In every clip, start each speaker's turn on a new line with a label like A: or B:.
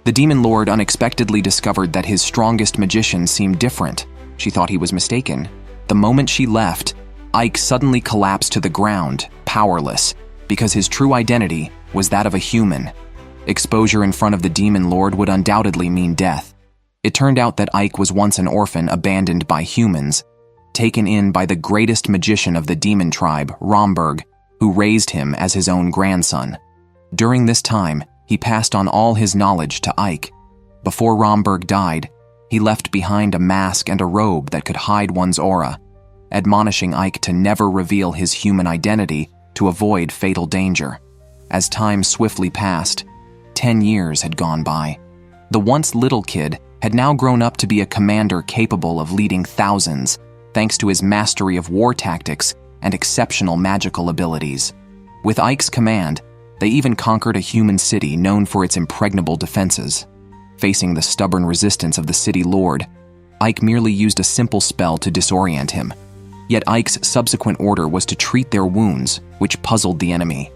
A: The Demon Lord unexpectedly discovered that his strongest magician seemed different. She thought he was mistaken. The moment she left, Ike suddenly collapsed to the ground, powerless, because his true identity was that of a human. Exposure in front of the Demon Lord would undoubtedly mean death. It turned out that Ike was once an orphan abandoned by humans, taken in by the greatest magician of the demon tribe, Romberg, who raised him as his own grandson. During this time, he passed on all his knowledge to Ike. Before Romberg died, he left behind a mask and a robe that could hide one's aura, admonishing Ike to never reveal his human identity to avoid fatal danger. As time swiftly passed, 10 years had gone by. The once little kid had now grown up to be a commander capable of leading thousands, thanks to his mastery of war tactics and exceptional magical abilities. With Ike's command, they even conquered a human city known for its impregnable defenses. Facing the stubborn resistance of the city lord, Ike merely used a simple spell to disorient him. Yet Ike's subsequent order was to treat their wounds, which puzzled the enemy.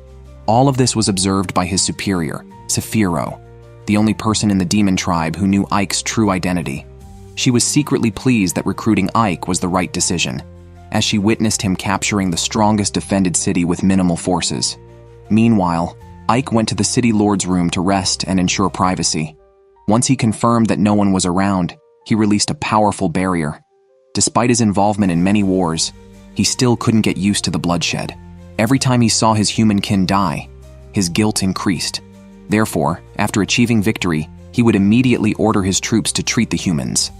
A: All of this was observed by his superior, Sephiro, the only person in the demon tribe who knew Ike's true identity. She was secretly pleased that recruiting Ike was the right decision, as she witnessed him capturing the strongest defended city with minimal forces. Meanwhile, Ike went to the city lord's room to rest and ensure privacy. Once he confirmed that no one was around, he released a powerful barrier. Despite his involvement in many wars, he still couldn't get used to the bloodshed. Every time he saw his human kin die, his guilt increased. Therefore, after achieving victory, he would immediately order his troops to treat the humans.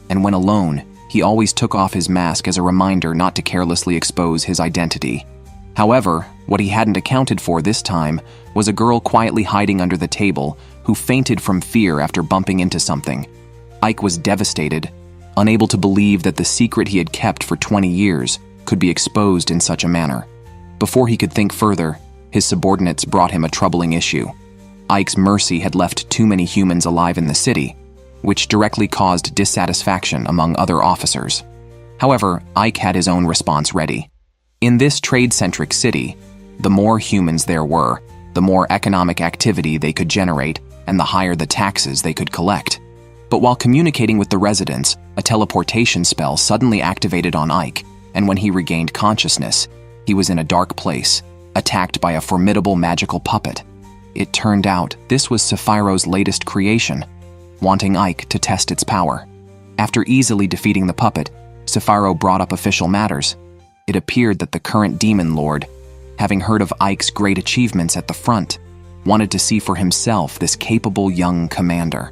A: And when alone, he always took off his mask as a reminder not to carelessly expose his identity. However, what he hadn't accounted for this time was a girl quietly hiding under the table who fainted from fear after bumping into something. Ike was devastated, unable to believe that the secret he had kept for 20 years could be exposed in such a manner. Before he could think further, his subordinates brought him a troubling issue. Ike's mercy had left too many humans alive in the city, which directly caused dissatisfaction among other officers. However, Ike had his own response ready. In this trade-centric city, the more humans there were, the more economic activity they could generate and the higher the taxes they could collect. But while communicating with the residents, a teleportation spell suddenly activated on Ike, and when he regained consciousness, he was in a dark place, attacked by a formidable magical puppet. It turned out this was Sephiro's latest creation, wanting Ike to test its power. After easily defeating the puppet, Sephiro brought up official matters. It appeared that the current Demon Lord, having heard of Ike's great achievements at the front, wanted to see for himself this capable young commander.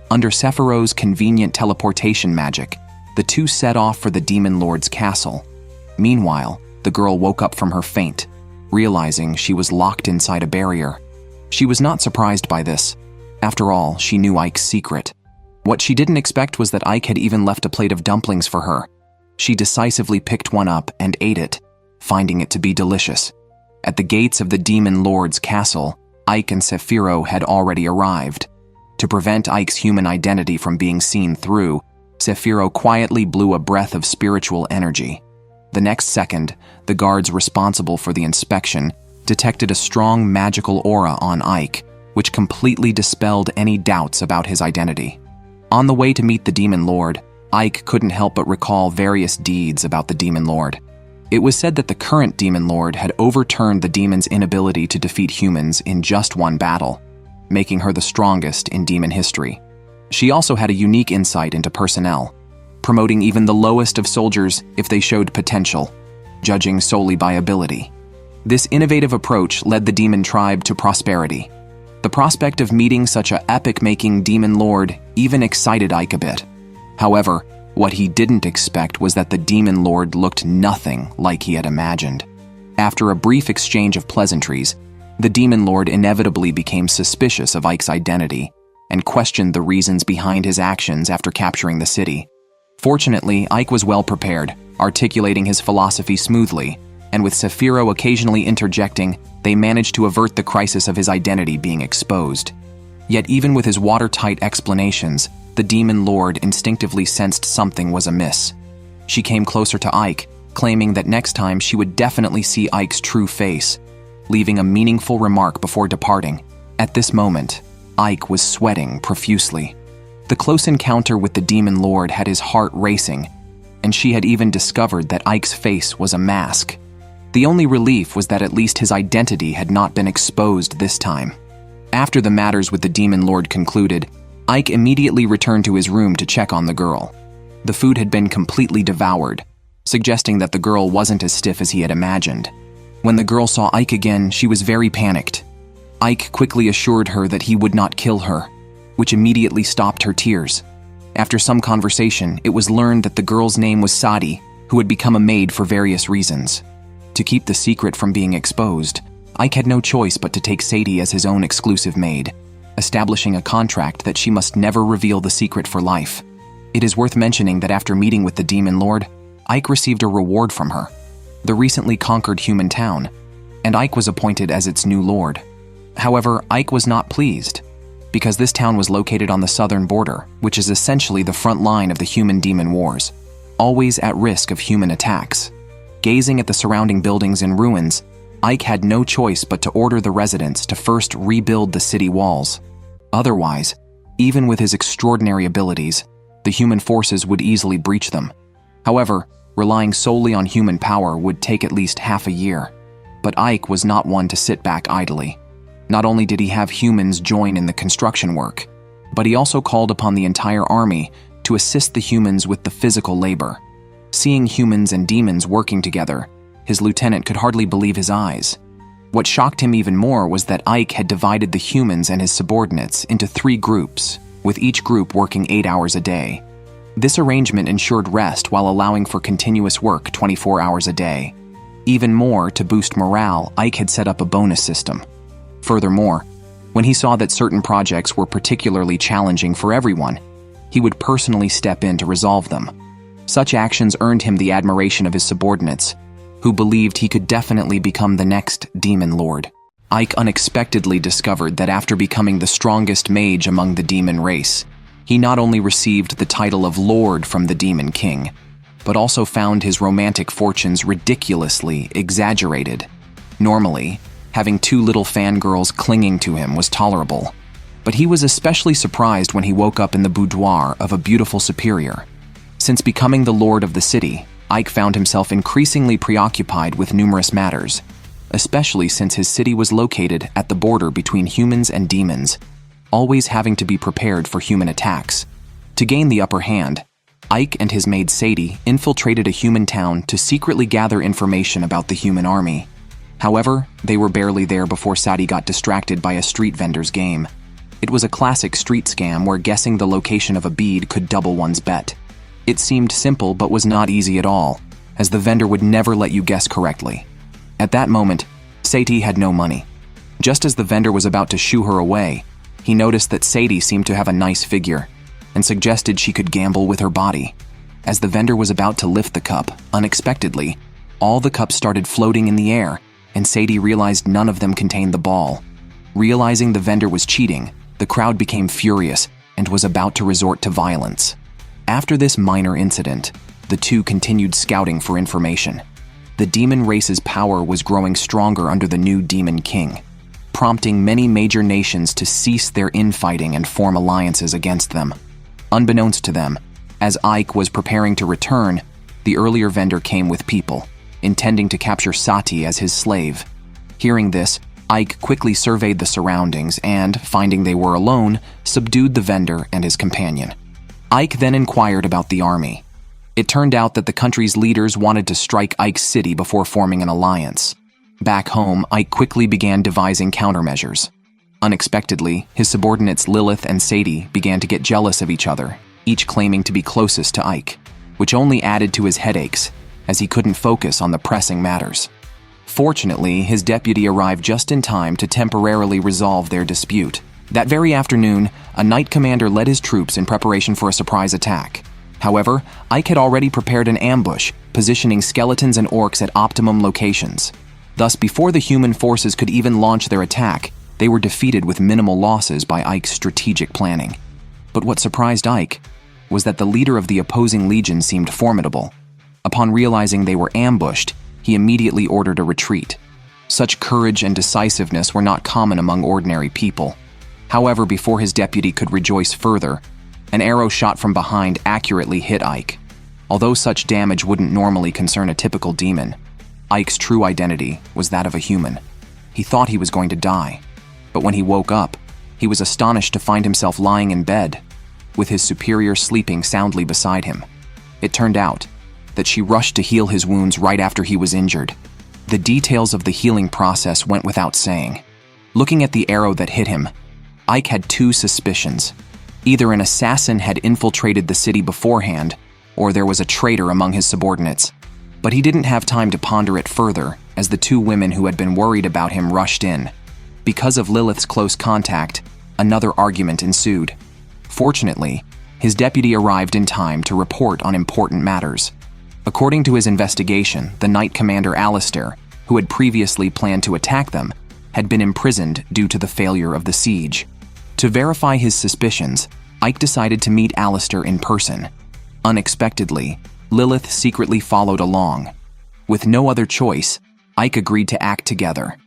A: Under Sephiro's convenient teleportation magic, the two set off for the Demon Lord's castle. Meanwhile, the girl woke up from her faint, realizing she was locked inside a barrier. She was not surprised by this. After all, she knew Ike's secret. What she didn't expect was that Ike had even left a plate of dumplings for her. She decisively picked one up and ate it, finding it to be delicious. At the gates of the Demon Lord's castle, Ike and Sephiro had already arrived. To prevent Ike's human identity from being seen through, Sephiro quietly blew a breath of spiritual energy. The next second, the guards responsible for the inspection detected a strong magical aura on Ike, which completely dispelled any doubts about his identity. On the way to meet the Demon Lord, Ike couldn't help but recall various deeds about the Demon Lord. It was said that the current Demon Lord had overturned the demon's inability to defeat humans in just one battle, making her the strongest in demon history. She also had a unique insight into personnel, promoting even the lowest of soldiers if they showed potential, judging solely by ability. This innovative approach led the demon tribe to prosperity. The prospect of meeting such an epic-making Demon Lord even excited Ike a bit. However, what he didn't expect was that the Demon Lord looked nothing like he had imagined. After a brief exchange of pleasantries, the Demon Lord inevitably became suspicious of Ike's identity and questioned the reasons behind his actions after capturing the city. Fortunately, Ike was well prepared, articulating his philosophy smoothly, and with Sephiro occasionally interjecting, they managed to avert the crisis of his identity being exposed. Yet even with his watertight explanations, the Demon Lord instinctively sensed something was amiss. She came closer to Ike, claiming that next time she would definitely see Ike's true face, leaving a meaningful remark before departing. At this moment, Ike was sweating profusely. The close encounter with the demon lord had his heart racing, and she had even discovered that Ike's face was a mask. The only relief was that at least his identity had not been exposed this time. After the matters with the demon lord concluded, Ike immediately returned to his room to check on the girl. The food had been completely devoured, suggesting that the girl wasn't as stiff as he had imagined. When the girl saw Ike again, she was very panicked. Ike quickly assured her that he would not kill her, which immediately stopped her tears. After some conversation, it was learned that the girl's name was Sadie, who had become a maid for various reasons. To keep the secret from being exposed, Ike had no choice but to take Sadie as his own exclusive maid, establishing a contract that she must never reveal the secret for life. It is worth mentioning that after meeting with the demon lord, Ike received a reward from her, the recently conquered human town, and Ike was appointed as its new lord. However, Ike was not pleased, because this town was located on the southern border, which is essentially the front line of the human-demon wars, always at risk of human attacks. Gazing at the surrounding buildings in ruins, Ike had no choice but to order the residents to first rebuild the city walls. Otherwise, even with his extraordinary abilities, the human forces would easily breach them. However, relying solely on human power would take at least half a year. But Ike was not one to sit back idly. Not only did he have humans join in the construction work, but he also called upon the entire army to assist the humans with the physical labor. Seeing humans and demons working together, his lieutenant could hardly believe his eyes. What shocked him even more was that Ike had divided the humans and his subordinates into 3 groups, with each group working 8 hours a day. This arrangement ensured rest while allowing for continuous work 24 hours a day. Even more, to boost morale, Ike had set up a bonus system. Furthermore, when he saw that certain projects were particularly challenging for everyone, he would personally step in to resolve them. Such actions earned him the admiration of his subordinates, who believed he could definitely become the next demon lord. Ike unexpectedly discovered that after becoming the strongest mage among the demon race, he not only received the title of Lord from the Demon King, but also found his romantic fortunes ridiculously exaggerated. Normally, having 2 little fangirls clinging to him was tolerable, but he was especially surprised when he woke up in the boudoir of a beautiful superior. Since becoming the lord of the city, Ike found himself increasingly preoccupied with numerous matters, especially since his city was located at the border between humans and demons, always having to be prepared for human attacks. To gain the upper hand, Ike and his maid Sadie infiltrated a human town to secretly gather information about the human army. However, they were barely there before Sadie got distracted by a street vendor's game. It was a classic street scam where guessing the location of a bead could double one's bet. It seemed simple but was not easy at all, as the vendor would never let you guess correctly. At that moment, Sadie had no money. Just as the vendor was about to shoo her away, he noticed that Sadie seemed to have a nice figure, and suggested she could gamble with her body. As the vendor was about to lift the cup, unexpectedly, all the cups started floating in the air, and Sadie realized none of them contained the ball. Realizing the vendor was cheating, the crowd became furious and was about to resort to violence. After this minor incident, the two continued scouting for information. The demon race's power was growing stronger under the new Demon King, prompting many major nations to cease their infighting and form alliances against them. Unbeknownst to them, as Ike was preparing to return, the earlier vendor came with people, intending to capture Sati as his slave. Hearing this, Ike quickly surveyed the surroundings and, finding they were alone, subdued the vendor and his companion. Ike then inquired about the army. It turned out that the country's leaders wanted to strike Ike's city before forming an alliance. Back home, Ike quickly began devising countermeasures. Unexpectedly, his subordinates Lilith and Sadie began to get jealous of each other, each claiming to be closest to Ike, which only added to his headaches, as he couldn't focus on the pressing matters. Fortunately, his deputy arrived just in time to temporarily resolve their dispute. That very afternoon, a knight commander led his troops in preparation for a surprise attack. However, Ike had already prepared an ambush, positioning skeletons and orcs at optimum locations. Thus, before the human forces could even launch their attack, they were defeated with minimal losses by Ike's strategic planning. But what surprised Ike was that the leader of the opposing legion seemed formidable. Upon realizing they were ambushed, he immediately ordered a retreat. Such courage and decisiveness were not common among ordinary people. However, before his deputy could rejoice further, an arrow shot from behind accurately hit Ike. Although such damage wouldn't normally concern a typical demon, Ike's true identity was that of a human. He thought he was going to die, but when he woke up, he was astonished to find himself lying in bed, with his superior sleeping soundly beside him. It turned out that she rushed to heal his wounds right after he was injured. The details of the healing process went without saying. Looking at the arrow that hit him, Ike had two suspicions. Either an assassin had infiltrated the city beforehand, or there was a traitor among his subordinates. But he didn't have time to ponder it further, as the two women who had been worried about him rushed in. Because of Lilith's close contact, another argument ensued. Fortunately, his deputy arrived in time to report on important matters. According to his investigation, the Knight Commander Alistair, who had previously planned to attack them, had been imprisoned due to the failure of the siege. To verify his suspicions, Ike decided to meet Alistair in person. Unexpectedly, Lilith secretly followed along. With no other choice, Ike agreed to act together.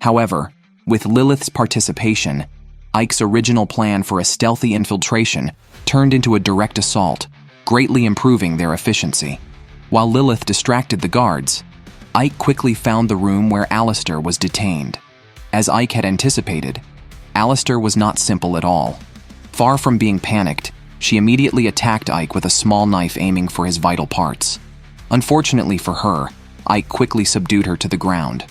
A: However, with Lilith's participation, Ike's original plan for a stealthy infiltration turned into a direct assault, greatly improving their efficiency. While Lilith distracted the guards, Ike quickly found the room where Alistair was detained. As Ike had anticipated, Alistair was not simple at all. Far from being panicked, she immediately attacked Ike with a small knife aiming for his vital parts. Unfortunately for her, Ike quickly subdued her to the ground.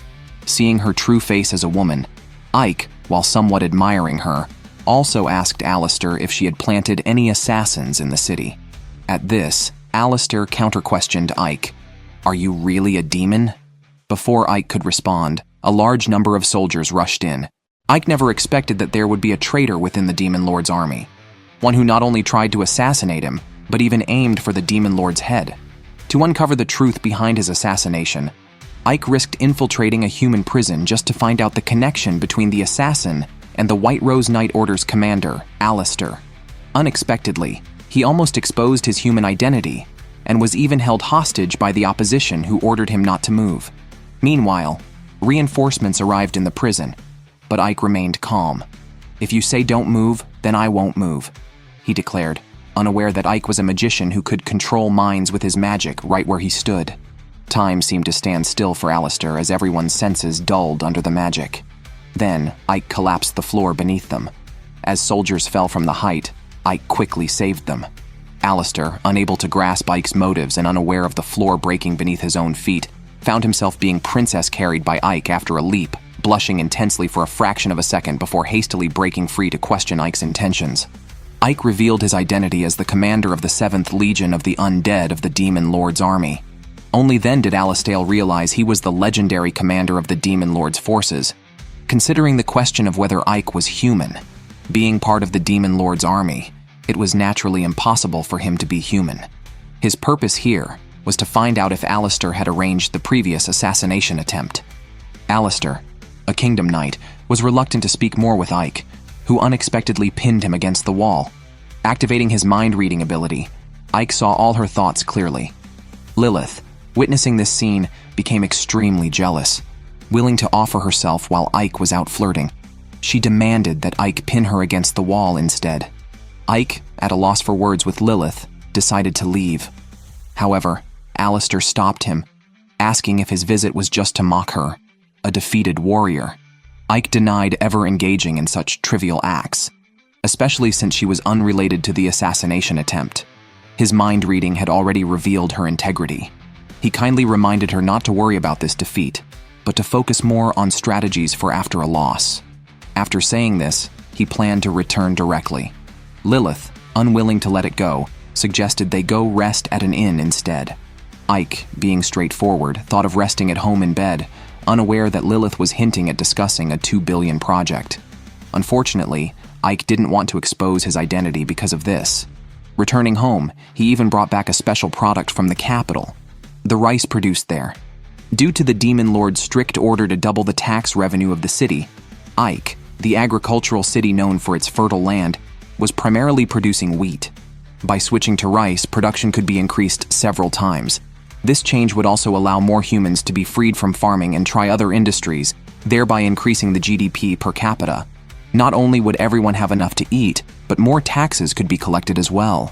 A: Seeing her true face as a woman, Ike, while somewhat admiring her, also asked Alistair if she had planted any assassins in the city. At this, Alistair counter-questioned Ike. "Are you really a demon?" Before Ike could respond, a large number of soldiers rushed in. Ike never expected that there would be a traitor within the Demon Lord's army. One who not only tried to assassinate him, but even aimed for the Demon Lord's head. To uncover the truth behind his assassination, Ike risked infiltrating a human prison just to find out the connection between the assassin and the White Rose Knight Order's commander, Alistair. Unexpectedly, he almost exposed his human identity, and was even held hostage by the opposition who ordered him not to move. Meanwhile, reinforcements arrived in the prison, but Ike remained calm. "If you say don't move, then I won't move," he declared, unaware that Ike was a magician who could control minds with his magic right where he stood. Time seemed to stand still for Alistair as everyone's senses dulled under the magic. Then, Ike collapsed the floor beneath them. As soldiers fell from the height, Ike quickly saved them. Alistair, unable to grasp Ike's motives and unaware of the floor breaking beneath his own feet, found himself being princess carried by Ike after a leap, blushing intensely for a fraction of a second before hastily breaking free to question Ike's intentions. Ike revealed his identity as the commander of the 7th Legion of the Undead of the Demon Lord's army. Only then did Alistair realize he was the legendary commander of the Demon Lord's forces. Considering the question of whether Ike was human, being part of the Demon Lord's army, it was naturally impossible for him to be human. His purpose here was to find out if Alistair had arranged the previous assassination attempt. Alistair, a Kingdom Knight, was reluctant to speak more with Ike, who unexpectedly pinned him against the wall. Activating his mind-reading ability, Ike saw all her thoughts clearly. Lilith, witnessing this scene, became extremely jealous, willing to offer herself while Ike was out flirting. She demanded that Ike pin her against the wall instead. Ike, at a loss for words with Lilith, decided to leave. However, Alistair stopped him, asking if his visit was just to mock her, a defeated warrior. Ike denied ever engaging in such trivial acts, especially since she was unrelated to the assassination attempt. His mind reading had already revealed her integrity. He kindly reminded her not to worry about this defeat, but to focus more on strategies for after a loss. After saying this, he planned to return directly. Lilith, unwilling to let it go, suggested they go rest at an inn instead. Ike, being straightforward, thought of resting at home in bed, unaware that Lilith was hinting at discussing a 2 billion project. Unfortunately, Ike didn't want to expose his identity because of this. Returning home, he even brought back a special product from the capital, the rice produced there. Due to the Demon Lord's strict order to double the tax revenue of the city, Ike, the agricultural city known for its fertile land, was primarily producing wheat. By switching to rice, production could be increased several times. This change would also allow more humans to be freed from farming and try other industries, thereby increasing the GDP per capita. Not only would everyone have enough to eat, but more taxes could be collected as well.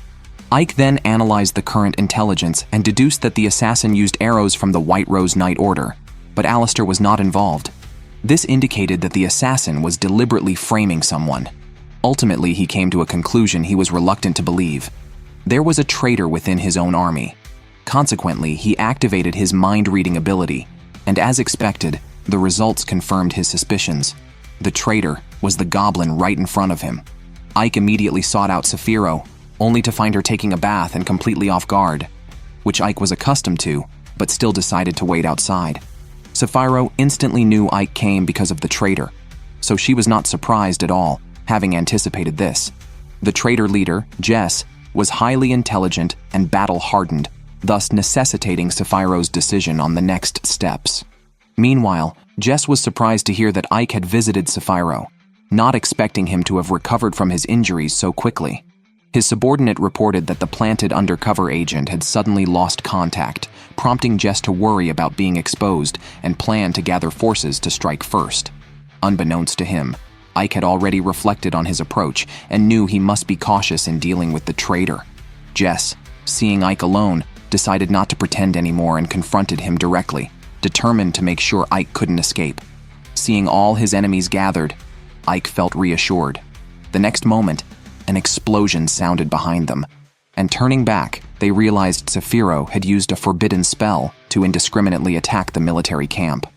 A: Ike then analyzed the current intelligence and deduced that the assassin used arrows from the White Rose Knight Order, but Alistair was not involved. This indicated that the assassin was deliberately framing someone. Ultimately, he came to a conclusion he was reluctant to believe. There was a traitor within his own army. Consequently, he activated his mind-reading ability, and as expected, the results confirmed his suspicions. The traitor was the goblin right in front of him. Ike immediately sought out Saphiro, only to find her taking a bath and completely off guard, which Ike was accustomed to, but still decided to wait outside. Saphiro instantly knew Ike came because of the traitor, so she was not surprised at all, having anticipated this. The traitor leader, Jess, was highly intelligent and battle-hardened, thus necessitating Saphiro's decision on the next steps. Meanwhile, Jess was surprised to hear that Ike had visited Saphiro, not expecting him to have recovered from his injuries so quickly. His subordinate reported that the planted undercover agent had suddenly lost contact, prompting Jess to worry about being exposed and plan to gather forces to strike first. Unbeknownst to him, Ike had already reflected on his approach and knew he must be cautious in dealing with the traitor. Jess, seeing Ike alone, decided not to pretend anymore and confronted him directly, determined to make sure Ike couldn't escape. Seeing all his enemies gathered, Ike felt reassured. The next moment, an explosion sounded behind them, and turning back, they realized Saphiro had used a forbidden spell to indiscriminately attack the military camp.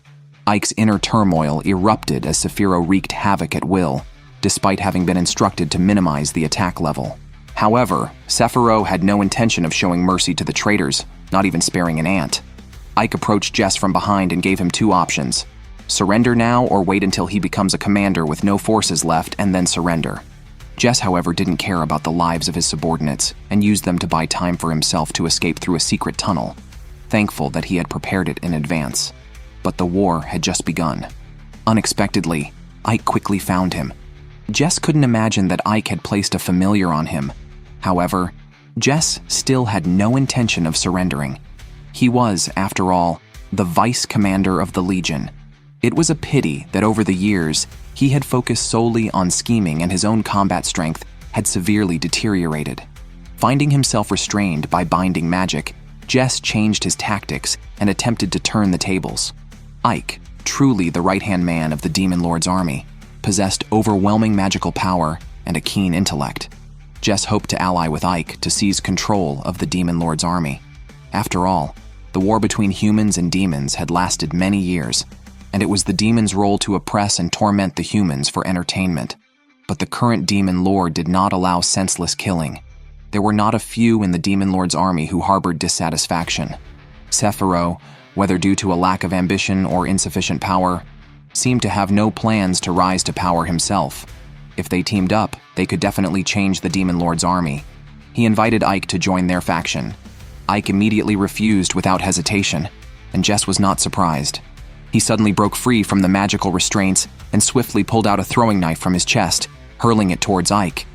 A: Ike's inner turmoil erupted as Saphiro wreaked havoc at will, despite having been instructed to minimize the attack level. However, Saphiro had no intention of showing mercy to the traitors, not even sparing an ant. Ike approached Jess from behind and gave him two options: surrender now or wait until he becomes a commander with no forces left and then surrender. Jess, however, didn't care about the lives of his subordinates and used them to buy time for himself to escape through a secret tunnel, thankful that he had prepared it in advance. But the war had just begun. Unexpectedly, Ike quickly found him. Jess couldn't imagine that Ike had placed a familiar on him. However, Jess still had no intention of surrendering. He was, after all, the vice commander of the Legion. It was a pity that over the years, he had focused solely on scheming and his own combat strength had severely deteriorated. Finding himself restrained by binding magic, Jess changed his tactics and attempted to turn the tables. Ike, truly the right-hand man of the Demon Lord's army, possessed overwhelming magical power and a keen intellect. Jess hoped to ally with Ike to seize control of the Demon Lord's army. After all, the war between humans and demons had lasted many years, and it was the demons' role to oppress and torment the humans for entertainment. But the current Demon Lord did not allow senseless killing. There were not a few in the Demon Lord's army who harbored dissatisfaction. Saphiro, whether due to a lack of ambition or insufficient power, seemed to have no plans to rise to power himself. If they teamed up, they could definitely change the Demon Lord's army. He invited Ike to join their faction. Ike immediately refused without hesitation, and Jess was not surprised. He suddenly broke free from the magical restraints and swiftly pulled out a throwing knife from his chest, hurling it towards Ike.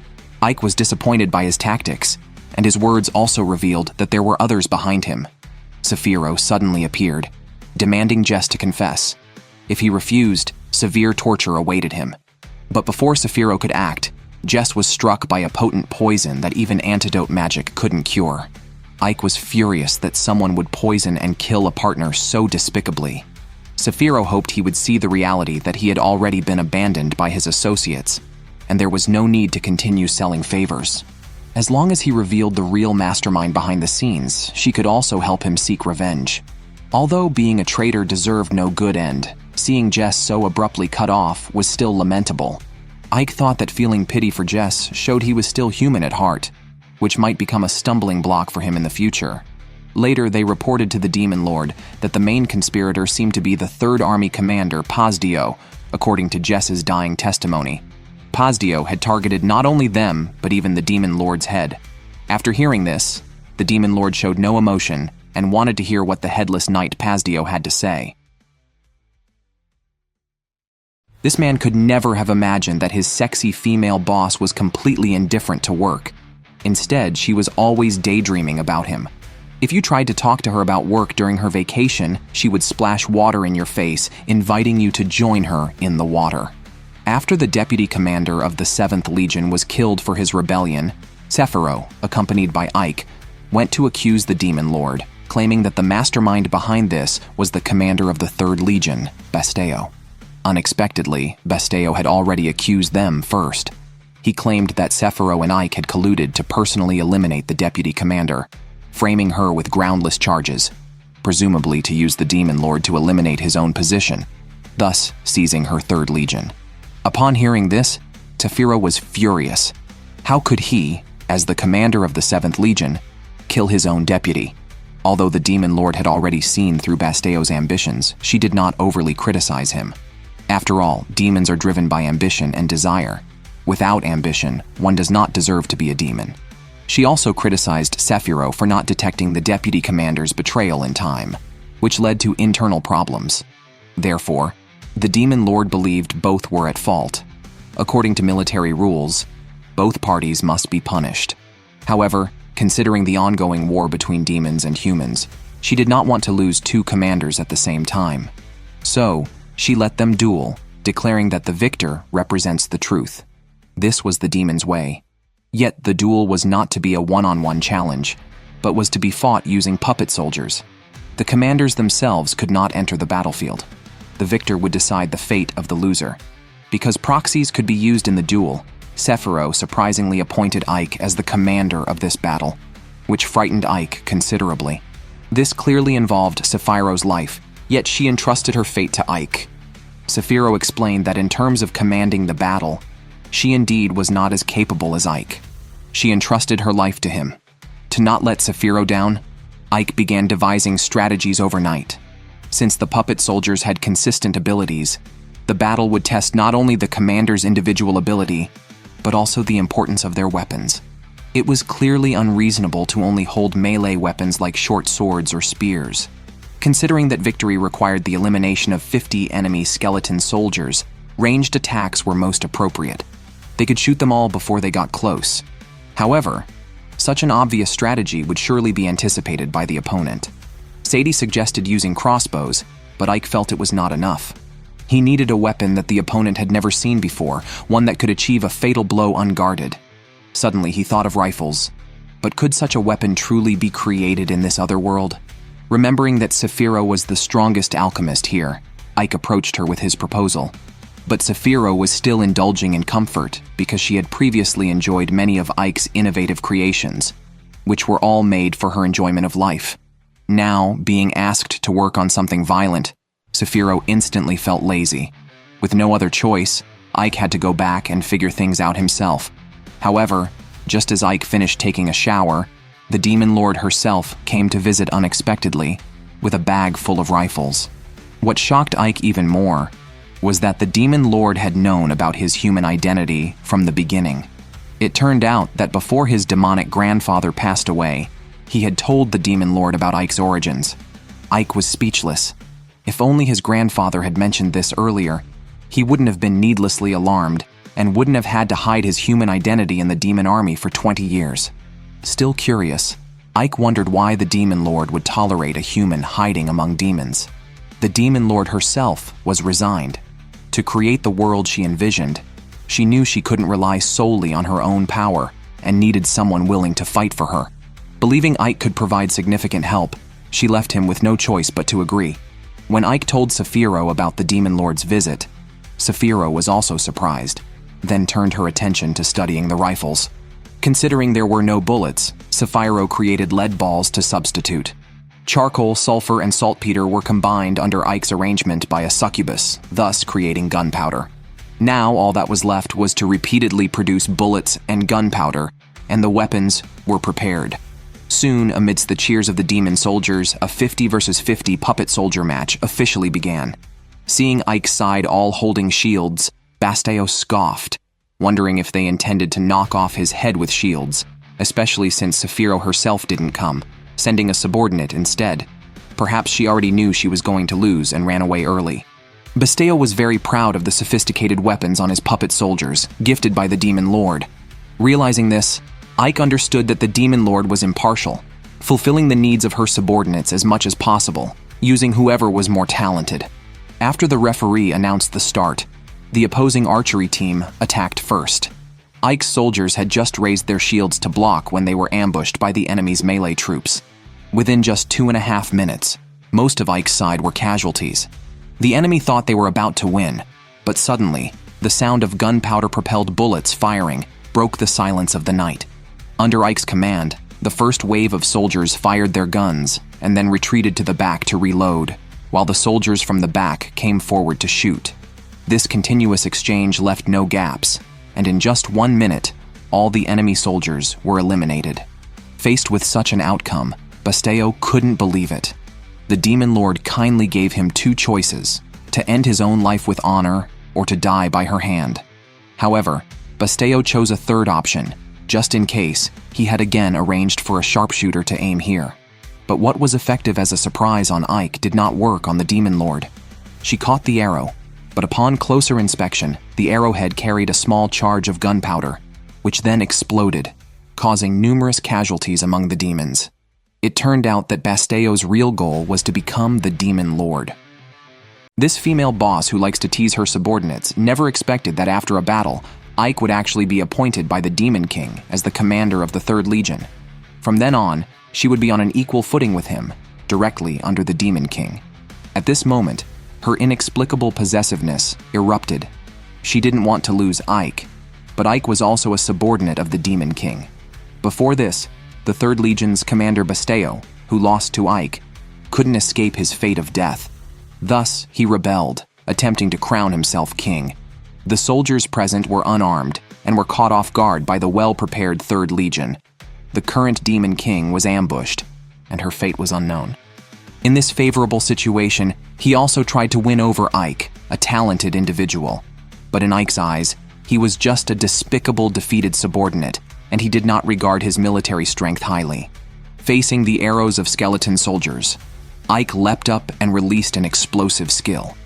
A: Ike was disappointed by his tactics, and his words also revealed that there were others behind him. Saphiro suddenly appeared, demanding Jess to confess. If he refused, severe torture awaited him. But before Saphiro could act, Jess was struck by a potent poison that even antidote magic couldn't cure. Ike was furious that someone would poison and kill a partner so despicably. Saphiro hoped he would see the reality that he had already been abandoned by his associates, and there was no need to continue selling favors. As long as he revealed the real mastermind behind the scenes, she could also help him seek revenge. Although being a traitor deserved no good end, seeing Jess so abruptly cut off was still lamentable. Ike thought that feeling pity for Jess showed he was still human at heart, which might become a stumbling block for him in the future. Later, they reported to the Demon Lord that the main conspirator seemed to be the Third Army commander, Pazdio, according to Jess's dying testimony. Pazdio had targeted not only them, but even the Demon Lord's head. After hearing this, the Demon Lord showed no emotion and wanted to hear what the headless knight Pazdio had to say. This man could never have imagined that his sexy female boss was completely indifferent to work. Instead, she was always daydreaming about him. If you tried to talk to her about work during her vacation, she would splash water in your face, inviting you to join her in the water. After the deputy commander of the 7th Legion was killed for his rebellion, Sephiroth, accompanied by Ike, went to accuse the Demon Lord, claiming that the mastermind behind this was the commander of the 3rd Legion, Basteo. Unexpectedly, Basteo had already accused them first. He claimed that Sephiroth and Ike had colluded to personally eliminate the deputy commander, framing her with groundless charges, presumably to use the Demon Lord to eliminate his own position, thus seizing her 3rd Legion. Upon hearing this, Sephiroth was furious. How could he, as the commander of the 7th Legion, kill his own deputy? Although the Demon Lord had already seen through Basteo's ambitions, she did not overly criticize him. After all, demons are driven by ambition and desire. Without ambition, one does not deserve to be a demon. She also criticized Sephiroth for not detecting the deputy commander's betrayal in time, which led to internal problems. Therefore, the Demon Lord believed both were at fault. According to military rules, both parties must be punished. However, considering the ongoing war between demons and humans, she did not want to lose 2 commanders at the same time. So, she let them duel, declaring that the victor represents the truth. This was the demon's way. Yet the duel was not to be a one-on-one challenge, but was to be fought using puppet soldiers. The commanders themselves could not enter the battlefield. The victor would decide the fate of the loser. Because proxies could be used in the duel, Sephiroth surprisingly appointed Ike as the commander of this battle, which frightened Ike considerably. This clearly involved Sephiroth's life, yet she entrusted her fate to Ike. Sephiroth explained that in terms of commanding the battle, she indeed was not as capable as Ike. She entrusted her life to him. To not let Sephiroth down, Ike began devising strategies overnight. Since the puppet soldiers had consistent abilities, the battle would test not only the commander's individual ability, but also the importance of their weapons. It was clearly unreasonable to only hold melee weapons like short swords or spears. Considering that victory required the elimination of 50 enemy skeleton soldiers, ranged attacks were most appropriate. They could shoot them all before they got close. However, such an obvious strategy would surely be anticipated by the opponent. Sadie suggested using crossbows, but Ike felt it was not enough. He needed a weapon that the opponent had never seen before, one that could achieve a fatal blow unguarded. Suddenly he thought of rifles. But could such a weapon truly be created in this other world? Remembering that Sephiroth was the strongest alchemist here, Ike approached her with his proposal. But Sephiroth was still indulging in comfort because she had previously enjoyed many of Ike's innovative creations, which were all made for her enjoyment of life. Now, being asked to work on something violent, Sephiroth instantly felt lazy. With no other choice, Ike had to go back and figure things out himself. However, just as Ike finished taking a shower, the Demon Lord herself came to visit unexpectedly, with a bag full of rifles. What shocked Ike even more was that the Demon Lord had known about his human identity from the beginning. It turned out that before his demonic grandfather passed away, he had told the Demon Lord about Ike's origins. Ike was speechless. If only his grandfather had mentioned this earlier, he wouldn't have been needlessly alarmed and wouldn't have had to hide his human identity in the demon army for 20 years. Still curious, Ike wondered why the Demon Lord would tolerate a human hiding among demons. The Demon Lord herself was resigned. To create the world she envisioned, she knew she couldn't rely solely on her own power and needed someone willing to fight for her. Believing Ike could provide significant help, she left him with no choice but to agree. When Ike told Sephiroth about the Demon Lord's visit, Sephiroth was also surprised, then turned her attention to studying the rifles. Considering there were no bullets, Sephiroth created lead balls to substitute. Charcoal, sulfur, and saltpeter were combined under Ike's arrangement by a succubus, thus creating gunpowder. Now all that was left was to repeatedly produce bullets and gunpowder, and the weapons were prepared. Soon, amidst the cheers of the demon soldiers, a 50 versus 50 puppet soldier match officially began. Seeing Ike's side all holding shields, Basteo scoffed, wondering if they intended to knock off his head with shields, especially since Sephiroth herself didn't come, sending a subordinate instead. Perhaps she already knew she was going to lose and ran away early. Basteo was very proud of the sophisticated weapons on his puppet soldiers, gifted by the Demon Lord. Realizing this, Ike understood that the Demon Lord was impartial, fulfilling the needs of her subordinates as much as possible, using whoever was more talented. After the referee announced the start, The opposing archery team attacked first. Ike's soldiers had just raised their shields to block when they were ambushed by the enemy's melee troops. Within just 2.5 minutes, most of Ike's side were casualties. The enemy thought they were about to win, but suddenly, the sound of gunpowder-propelled bullets firing broke the silence of the night. Under Ike's command, the first wave of soldiers fired their guns and then retreated to the back to reload, while the soldiers from the back came forward to shoot. This continuous exchange left no gaps, and in just 1 minute, all the enemy soldiers were eliminated. Faced with such an outcome, Basteo couldn't believe it. The Demon Lord kindly gave him 2 choices: to end his own life with honor or to die by her hand. However, Basteo chose a third option, just in case he had again arranged for a sharpshooter to aim here. But what was effective as a surprise on Ike did not work on the Demon Lord. She caught the arrow, but upon closer inspection, the arrowhead carried a small charge of gunpowder, which then exploded, causing numerous casualties among the demons. It turned out that Basteo's real goal was to become the Demon Lord. This female boss who likes to tease her subordinates never expected that after a battle, Ike would actually be appointed by the Demon King as the commander of the 3rd Legion. From then on, she would be on an equal footing with him, directly under the Demon King. At this moment, her inexplicable possessiveness erupted. She didn't want to lose Ike, but Ike was also a subordinate of the Demon King. Before this, the 3rd Legion's commander Basteo, who lost to Ike, couldn't escape his fate of death. Thus, he rebelled, attempting to crown himself king. The soldiers present were unarmed and were caught off guard by the well-prepared 3rd Legion. The current Demon King was ambushed, and her fate was unknown. In this favorable situation, he also tried to win over Ike, a talented individual. But in Ike's eyes, he was just a despicable, defeated subordinate, and he did not regard his military strength highly. Facing the arrows of skeleton soldiers, Ike leapt up and released an explosive skill.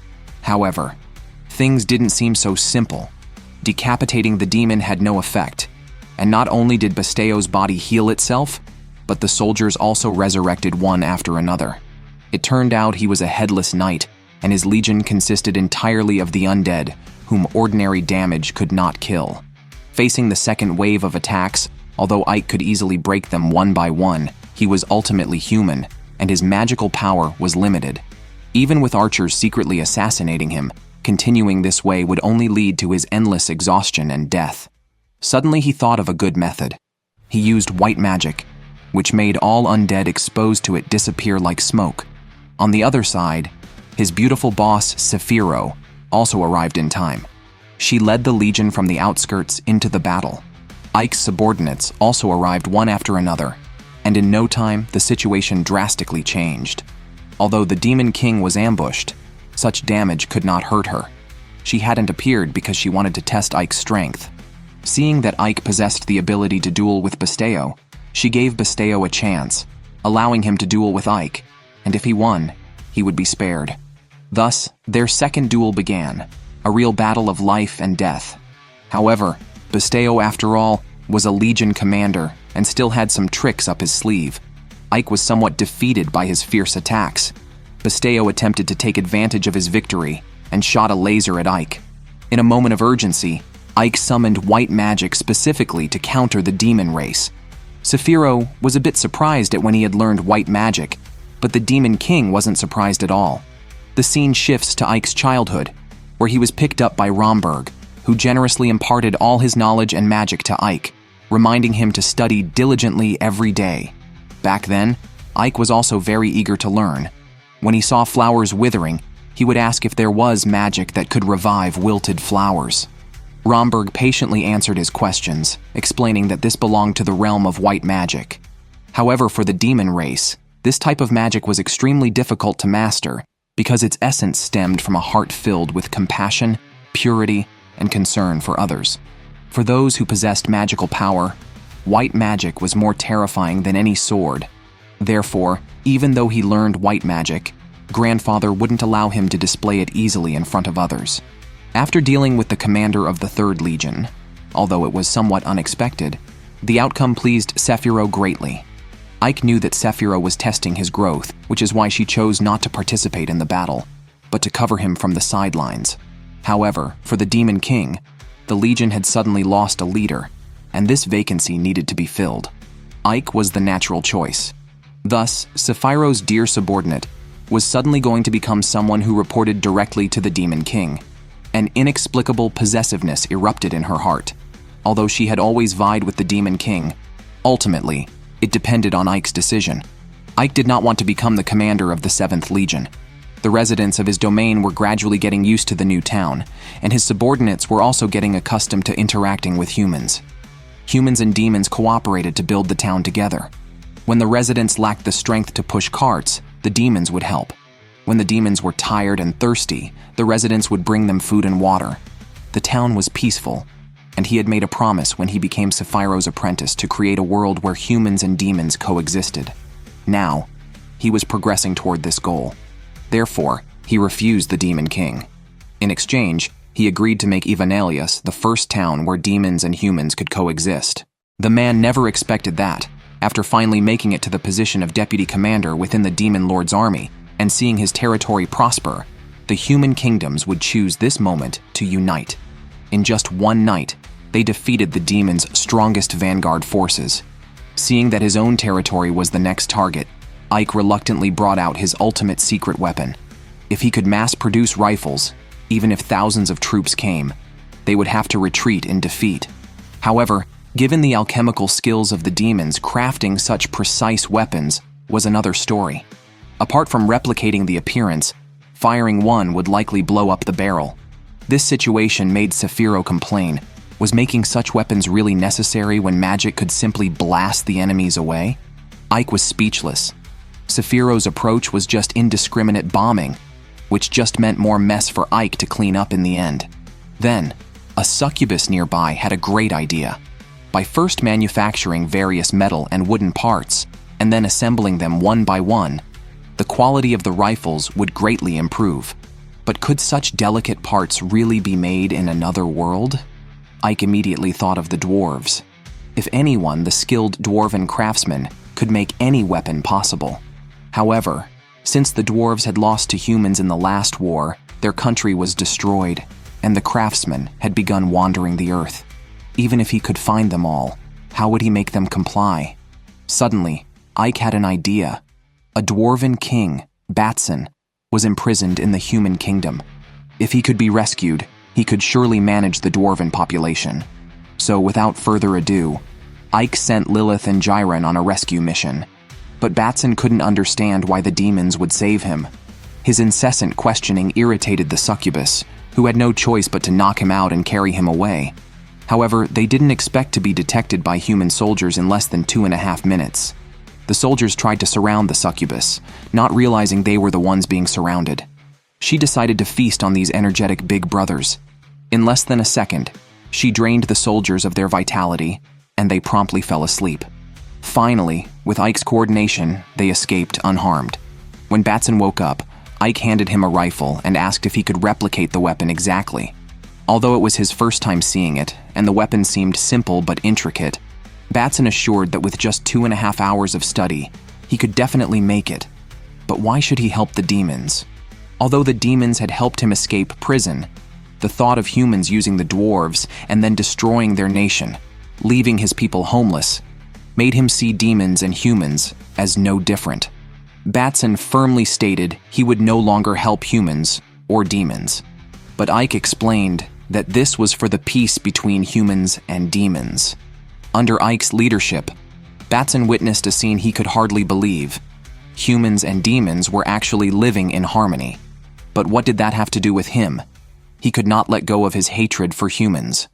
A: However, things didn't seem so simple. Decapitating the demon had no effect, and not only did Basteo's body heal itself, but the soldiers also resurrected one after another. It turned out he was a headless knight, and his legion consisted entirely of the undead, whom ordinary damage could not kill. Facing the second wave of attacks, although Ike could easily break them one by one, he was ultimately human, and his magical power was limited. Even with archers secretly assassinating him, continuing this way would only lead to his endless exhaustion and death. Suddenly he thought of a good method. He used white magic, which made all undead exposed to it disappear like smoke. On the other side, his beautiful boss, Sephiro, also arrived in time. She led the legion from the outskirts into the battle. Ike's subordinates also arrived one after another, and in no time the situation drastically changed. Although the Demon King was ambushed, such damage could not hurt her. She hadn't appeared because she wanted to test Ike's strength. Seeing that Ike possessed the ability to duel with Basteo, she gave Basteo a chance, allowing him to duel with Ike, and if he won, he would be spared. Thus, their second duel began, a real battle of life and death. However, Basteo, after all, was a legion commander and still had some tricks up his sleeve. Ike was somewhat defeated by his fierce attacks. Basteo attempted to take advantage of his victory and shot a laser at Ike. In a moment of urgency, Ike summoned white magic specifically to counter the demon race. Sephiro was a bit surprised at when he had learned white magic, but the Demon King wasn't surprised at all. The scene shifts to Ike's childhood, where he was picked up by Romberg, who generously imparted all his knowledge and magic to Ike, reminding him to study diligently every day. Back then, Ike was also very eager to learn. When he saw flowers withering, he would ask if there was magic that could revive wilted flowers. Romberg patiently answered his questions, explaining that this belonged to the realm of white magic. However, for the demon race, this type of magic was extremely difficult to master because its essence stemmed from a heart filled with compassion, purity, and concern for others. For those who possessed magical power, white magic was more terrifying than any sword. Therefore, even though he learned white magic, Grandfather wouldn't allow him to display it easily in front of others. After dealing with the commander of the 3rd Legion, although it was somewhat unexpected, the outcome pleased Sephiro greatly. Ike knew that Sephiro was testing his growth, which is why she chose not to participate in the battle, but to cover him from the sidelines. However, for the Demon King, the Legion had suddenly lost a leader, and this vacancy needed to be filled. Ike was the natural choice. Thus, Sephiroth's dear subordinate was suddenly going to become someone who reported directly to the Demon King. An inexplicable possessiveness erupted in her heart. Although she had always vied with the Demon King, ultimately, it depended on Ike's decision. Ike did not want to become the commander of the 7th Legion. The residents of his domain were gradually getting used to the new town, and his subordinates were also getting accustomed to interacting with humans. Humans and demons cooperated to build the town together. When the residents lacked the strength to push carts, the demons would help. When the demons were tired and thirsty, the residents would bring them food and water. The town was peaceful, and he had made a promise when he became Sephiroth's apprentice to create a world where humans and demons coexisted. Now, he was progressing toward this goal. Therefore, he refused the Demon King. In exchange, he agreed to make Ivanelius the first town where demons and humans could coexist. The man never expected that, after finally making it to the position of deputy commander within the Demon Lord's army and seeing his territory prosper, the human kingdoms would choose this moment to unite. In just one night, they defeated the demons' strongest vanguard forces. Seeing that his own territory was the next target, Ike reluctantly brought out his ultimate secret weapon. If he could mass-produce rifles, even if thousands of troops came, they would have to retreat in defeat. However, given the alchemical skills of the demons, crafting such precise weapons was another story. Apart from replicating the appearance, firing one would likely blow up the barrel. This situation made Sephiroth complain. Was making such weapons really necessary when magic could simply blast the enemies away? Ike was speechless. Sephiroth's approach was just indiscriminate bombing, which just meant more mess for Ike to clean up in the end. Then, a succubus nearby had a great idea. By first manufacturing various metal and wooden parts, and then assembling them one by one, the quality of the rifles would greatly improve. But could such delicate parts really be made in another world? Ike immediately thought of the dwarves. If anyone, the skilled dwarven craftsman could make any weapon possible. However, since the dwarves had lost to humans in the last war, their country was destroyed, and the craftsman had begun wandering the earth. Even if he could find them all, how would he make them comply? Suddenly, Ike had an idea. A dwarven king, Batson, was imprisoned in the human kingdom. If he could be rescued, he could surely manage the dwarven population. So without further ado, Ike sent Lilith and Jiren on a rescue mission. But Batson couldn't understand why the demons would save him. His incessant questioning irritated the succubus, who had no choice but to knock him out and carry him away. However, they didn't expect to be detected by human soldiers in less than 2.5 minutes. The soldiers tried to surround the succubus, not realizing they were the ones being surrounded. She decided to feast on these energetic big brothers. In less than a second, she drained the soldiers of their vitality, and they promptly fell asleep. Finally, with Ike's coordination, they escaped unharmed. When Batson woke up, Ike handed him a rifle and asked if he could replicate the weapon exactly. Although it was his first time seeing it, and the weapon seemed simple but intricate, Batson assured that with just 2.5 hours of study, he could definitely make it. But why should he help the demons? Although the demons had helped him escape prison, the thought of humans using the dwarves and then destroying their nation, leaving his people homeless, made him see demons and humans as no different. Batson firmly stated he would no longer help humans or demons. But Ike explained that this was for the peace between humans and demons. Under Ike's leadership, Batson witnessed a scene he could hardly believe. Humans and demons were actually living in harmony. But what did that have to do with him? He could not let go of his hatred for humans.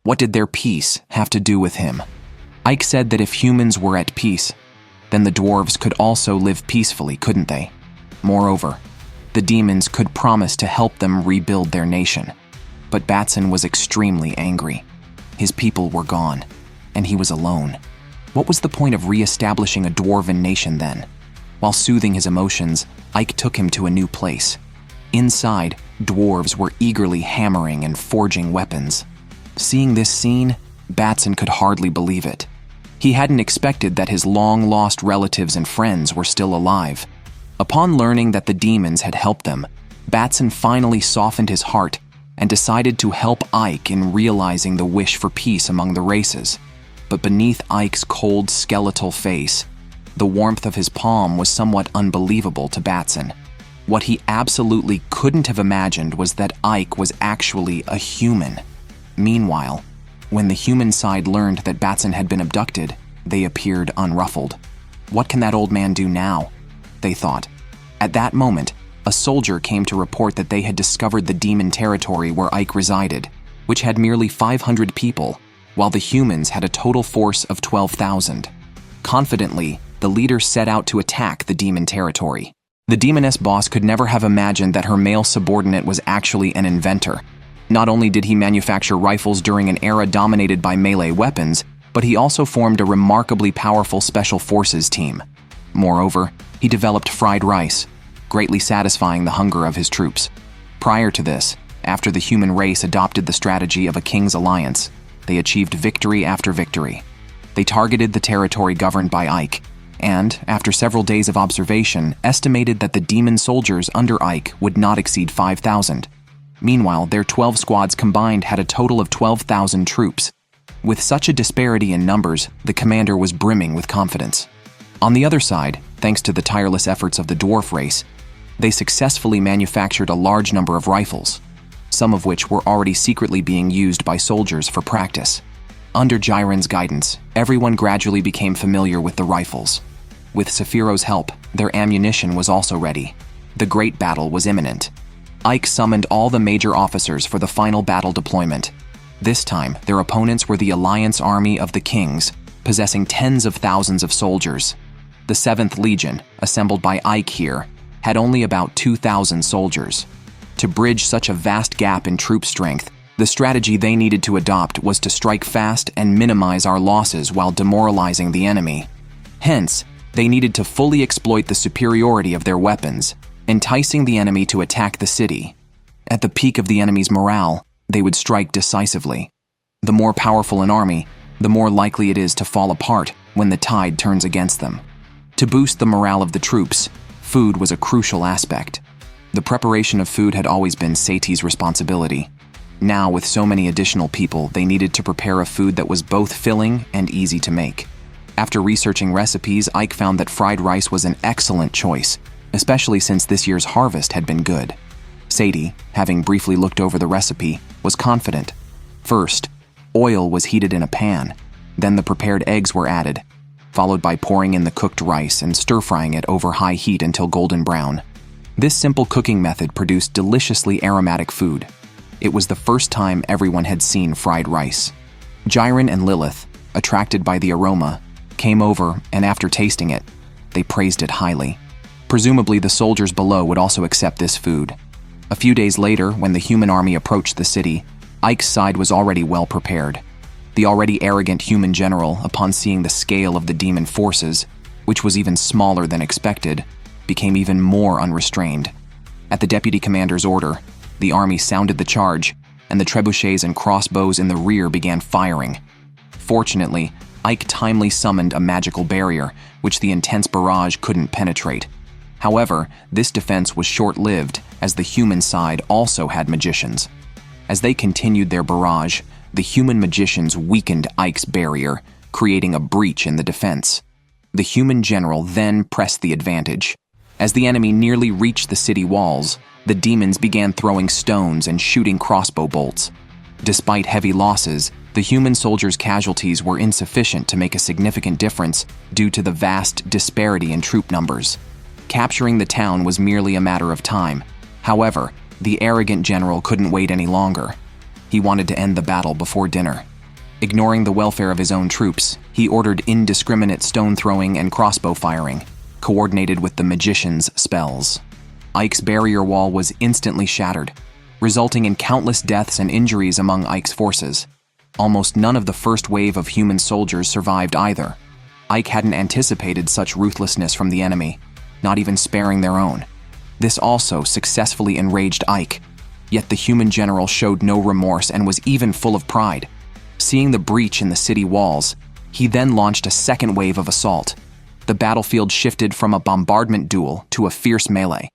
A: What did their peace have to do with him? Ike said that if humans were at peace, then the dwarves could also live peacefully, couldn't they? Moreover, the demons could promise to help them rebuild their nation. But Batson was extremely angry. His people were gone, and he was alone. What was the point of re-establishing a dwarven nation then? While soothing his emotions, Ike took him to a new place. Inside, dwarves were eagerly hammering and forging weapons. Seeing this scene, Batson could hardly believe it. He hadn't expected that his long-lost relatives and friends were still alive. Upon learning that the demons had helped them, Batson finally softened his heart and decided to help Ike in realizing the wish for peace among the races. But beneath Ike's cold, skeletal face, the warmth of his palm was somewhat unbelievable to Batson. What he absolutely couldn't have imagined was that Ike was actually a human. Meanwhile, when the human side learned that Batson had been abducted, they appeared unruffled. What can that old man do now? They thought. At that moment, a soldier came to report that they had discovered the demon territory where Ike resided, which had merely 500 people, while the humans had a total force of 12,000. Confidently, the leader set out to attack the demon territory. The demoness boss could never have imagined that her male subordinate was actually an inventor. Not only did he manufacture rifles during an era dominated by melee weapons, but he also formed a remarkably powerful special forces team. Moreover, he developed fried rice, greatly satisfying the hunger of his troops. Prior to this, after the human race adopted the strategy of a king's alliance, they achieved victory after victory. They targeted the territory governed by Ike, and, after several days of observation, estimated that the demon soldiers under Ike would not exceed 5,000. Meanwhile, their 12 squads combined had a total of 12,000 troops. With such a disparity in numbers, the commander was brimming with confidence. On the other side, thanks to the tireless efforts of the dwarf race, they successfully manufactured a large number of rifles, some of which were already secretly being used by soldiers for practice. Under Jiren's guidance, everyone gradually became familiar with the rifles. With Sephiroth's help, their ammunition was also ready. The great battle was imminent. Ike summoned all the major officers for the final battle deployment. This time, their opponents were the Alliance Army of the Kings, possessing tens of thousands of soldiers. The 7th Legion, assembled by Ike here, had only about 2,000 soldiers. To bridge such a vast gap in troop strength, the strategy they needed to adopt was to strike fast and minimize our losses while demoralizing the enemy. Hence, they needed to fully exploit the superiority of their weapons, enticing the enemy to attack the city. At the peak of the enemy's morale, they would strike decisively. The more powerful an army, the more likely it is to fall apart when the tide turns against them. To boost the morale of the troops, food was a crucial aspect. The preparation of food had always been Satie's responsibility. Now, with so many additional people, they needed to prepare a food that was both filling and easy to make. After researching recipes, Ike found that fried rice was an excellent choice, especially since this year's harvest had been good. Satie, having briefly looked over the recipe, was confident. First, oil was heated in a pan. Then the prepared eggs were added, followed by pouring in the cooked rice and stir-frying it over high heat until golden brown. This simple cooking method produced deliciously aromatic food. It was the first time everyone had seen fried rice. Jiren and Lilith, attracted by the aroma, came over, and after tasting it, they praised it highly. Presumably, the soldiers below would also accept this food. A few days later, when the human army approached the city, Ike's side was already well prepared. The already arrogant human general, upon seeing the scale of the demon forces, which was even smaller than expected, became even more unrestrained. At the deputy commander's order, the army sounded the charge, and the trebuchets and crossbows in the rear began firing. Fortunately, Ike timely summoned a magical barrier, which the intense barrage couldn't penetrate. However, this defense was short-lived, as the human side also had magicians. As they continued their barrage, the human magicians weakened Ike's barrier, creating a breach in the defense. The human general then pressed the advantage. As the enemy nearly reached the city walls, the demons began throwing stones and shooting crossbow bolts. Despite heavy losses, the human soldiers' casualties were insufficient to make a significant difference due to the vast disparity in troop numbers. Capturing the town was merely a matter of time. However, the arrogant general couldn't wait any longer. He wanted to end the battle before dinner. Ignoring the welfare of his own troops, he ordered indiscriminate stone throwing and crossbow firing, coordinated with the magician's spells. Ike's barrier wall was instantly shattered, resulting in countless deaths and injuries among Ike's forces. Almost none of the first wave of human soldiers survived either. Ike hadn't anticipated such ruthlessness from the enemy, not even sparing their own. This also successfully enraged Ike, yet the human general showed no remorse and was even full of pride. Seeing the breach in the city walls, he then launched a second wave of assault. The battlefield shifted from a bombardment duel to a fierce melee.